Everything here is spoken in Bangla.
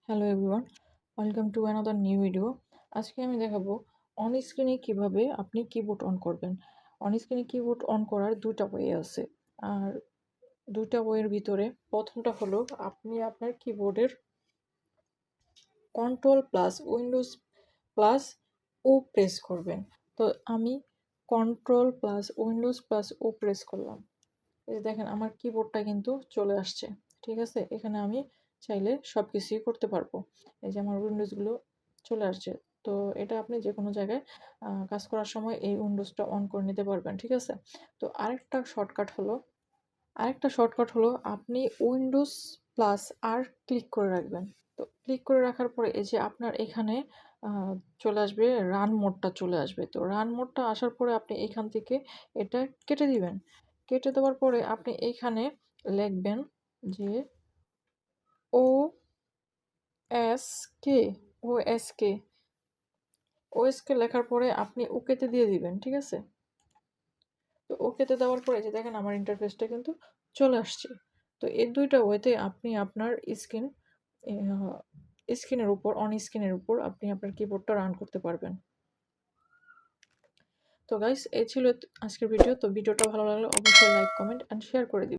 Hello everyone, welcome to another new video. আজকে আমি দেখাবো অন স্ক্রিনে কিভাবে আপনি কিবোর্ড অন করবেন। অন স্ক্রিনে কিবোর্ড অন করার দুইটা ওয়ে আছে। আর দুইটা ওয়ের ভিতরে প্রথমটা হলো আপনি আপনার কিবোর্ডের কন্ট্রোল প্লাস উইন্ডোজ প্লাস ও প্রেস করবেন। তো আমি কন্ট্রোল প্লাস উইন্ডোজ প্লাস ও প্রেস করলাম। এই যে দেখেন আমার কিবোর্ডটা কিন্তু চলে আসছে। ঠিক আছে, এখানে আমি চাইলে সব কিছুই করতে পারবো। এই যে আমার উইন্ডোজগুলো চলে আসছে। তো এটা আপনি যে কোনো জায়গায় কাজ করার সময় এই উইন্ডোজটা অন করে নিতে পারবেন। ঠিক আছে, তো আরেকটা শর্টকাট হলো আপনি উইন্ডোজ প্লাস আর ক্লিক করে রাখবেন। তো ক্লিক করে রাখার পরে এই যে আপনার এখানে চলে আসবে, রান মোডটা চলে আসবে। তো রান মোডটা আসার পরে আপনি এখান থেকে এটা কেটে দিবেন। কেটে দেওয়ার পরে আপনি এইখানে লিখবেন যে ও এস কে ওএসকে ওএসকে লেখার পরে আপনি ওকেতে দিয়ে দিবেন। ঠিক আছে, তো ওকেতে দেওয়ার পরে যে দেখেন আমার ইন্টারফেসটা কিন্তু চলে আসছে। তো এই দুইটা ওয়েতে আপনি আপনার স্ক্রিনের উপর অন স্ক্রিনের উপর আপনি আপনার কিবোর্ডটা রান করতে পারবেন। তো গাইস, এই ছিল আজকের ভিডিও। তো ভিডিওটা ভালো লাগলে অবশ্যই লাইক, কমেন্ট অ্যান্ড শেয়ার করে দিবেন।